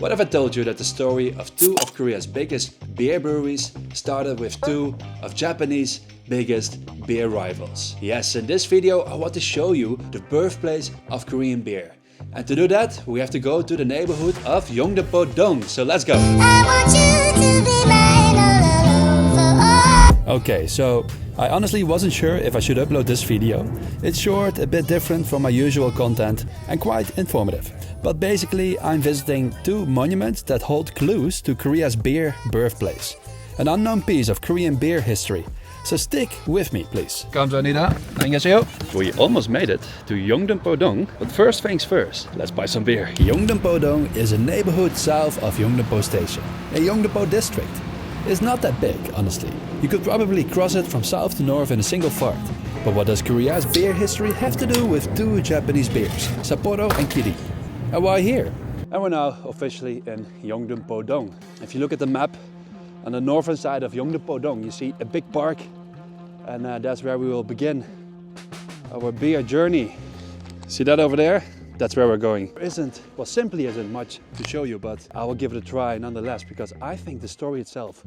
What if I told you that the story of two of Korea's biggest beer breweries started with two of Japanese biggest beer rivals? Yes, in this video I want to show you the birthplace of Korean beer. And to do that, we have to go to the neighborhood of Yeongdepo-dong. So let's go! Okay, so I honestly wasn't sure if I should upload this video. It's short, a bit different from my usual content and quite informative. But basically I'm visiting two monuments that hold clues to Korea's beer birthplace. An unknown piece of Korean beer history. So stick with me, please. 감사합니다. 안녕하세요. We almost made it to Yeongdepo-dong, but first things first, let's buy some beer. Yeongdepo-dong is a neighborhood south of Yeongdepo Station, a Yeongdepo district. It's not that big, honestly. You could probably cross it from south to north in a single fart. But what does Korea's beer history have to do with two Japanese beers, Sapporo and Kirin? And why here? And we're now officially in Yeongdepo-dong. If you look at the map, on the northern side of Yeongdepo-dong, you see a big park, and that's where we will begin our beer journey. See that over there? That's where we're going. There simply isn't much to show you, but I will give it a try nonetheless, because I think the story itself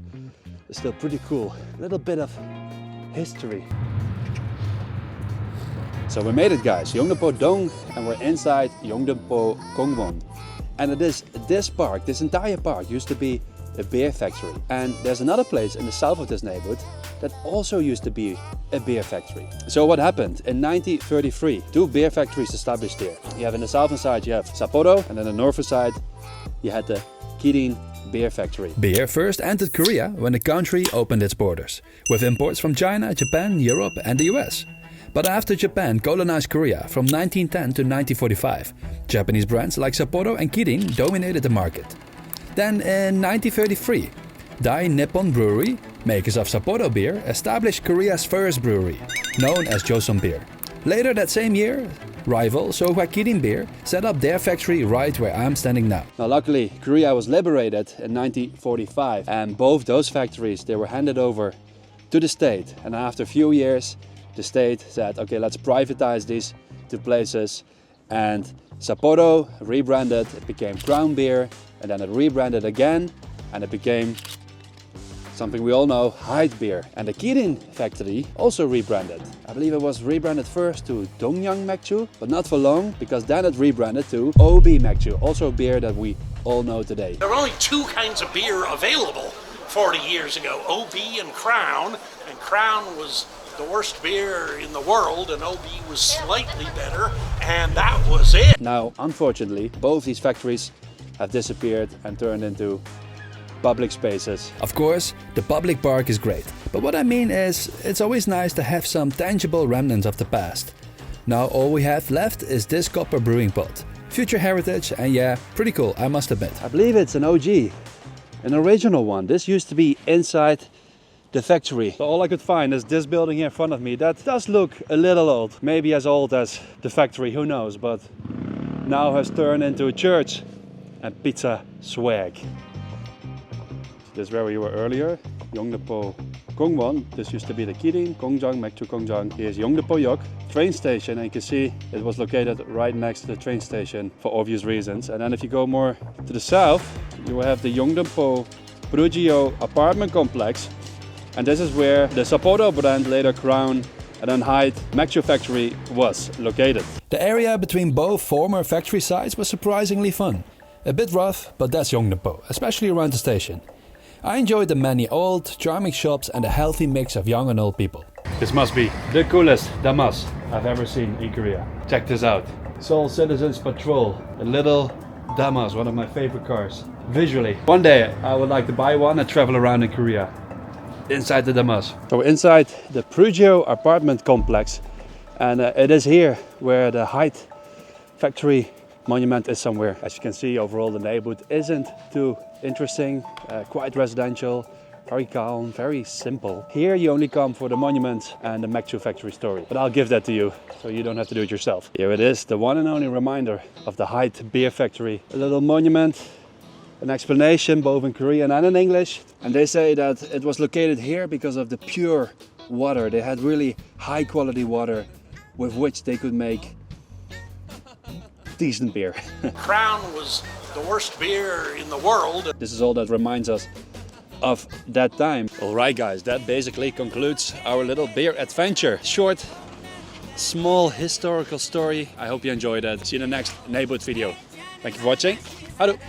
is still pretty cool. A little bit of history. So we made it, guys, Yeongdepo-dong, and we're inside Yeongdepo-gongwon. And it is this park, this entire park used to be a beer factory. And there's another place in the south of this neighborhood that also used to be a beer factory. So what happened? In 1933, two beer factories established here. You have in the southern side, you have Sapporo, and on the northern side, you had the Kirin beer factory. Beer first entered Korea when the country opened its borders, with imports from China, Japan, Europe, and the US. But after Japan colonized Korea from 1910 to 1945, Japanese brands like Sapporo and Kirin dominated the market. Then in 1933, Dai Nippon Brewery, makers of Sapporo beer, established Korea's first brewery, known as Joseon Beer. Later that same year, rival Sohwa Kirin Beer set up their factory right where I'm standing now. Now luckily, Korea was liberated in 1945, and both those factories, they were handed over to the state. And after a few years, the state said, okay, let's privatize these two places. And Sapporo rebranded, it became Crown Beer, and then it rebranded again, and it became something we all know, Hyde Beer. And the Kirin factory also rebranded. I believe it was rebranded first to Dongyang Makju, but not for long, because then it rebranded to OB Makju, also a beer that we all know today. There were only two kinds of beer available 40 years ago, OB and Crown was the worst beer in the world, and OB was slightly better, and that was it. Now, unfortunately, both these factories have disappeared and turned into public spaces. Of course, the public park is great, but what I mean is, it's always nice to have some tangible remnants of the past. Now all we have left is this copper brewing pot. Future heritage, and yeah, pretty cool, I must admit. I believe it's an OG, an original one. This used to be inside the factory. So all I could find is this building here in front of me. That does look a little old, maybe as old as the factory, who knows, but now has turned into a church and pizza swag. This is where we were earlier, Yeongdepo-gongwon. This used to be the Kirin, Gongjang, Makju Gongjang. Here's Yeongdepo-yok train station, and you can see it was located right next to the train station for obvious reasons. And then if you go more to the south, you will have the Yeongdepo Brugio apartment complex. And this is where the Sapporo brand, later Crown, and then Hyde Makju factory was located. The area between both former factory sites was surprisingly fun. A bit rough, but that's Yeongdepo, especially around the station. I enjoyed the many old, charming shops and a healthy mix of young and old people. This must be the coolest damas I've ever seen in Korea. Check this out. Seoul Citizens Patrol, a little damas, one of my favorite cars. Visually, one day I would like to buy one and travel around in Korea. Inside the damas. So we're inside the Brugio apartment complex, and it is here where the Hyde factory monument is somewhere. As you can see, overall the neighborhood isn't too interesting, quite residential, very calm, very simple. Here you only come for the monument and the Makju factory story, but I'll give that to you so you don't have to do it yourself. Here it is, the one and only reminder of the Hyde beer factory. A little monument, an explanation both in Korean and in English, and they say that it was located here because of the pure water. They had really high quality water with which they could make decent beer. Crown was the worst beer in the world. This is all that reminds us of that time. Alright guys, that basically concludes our little beer adventure. Short, small historical story. I hope you enjoyed it. See you in the next neighborhood video. Thank you for watching. Houdoe!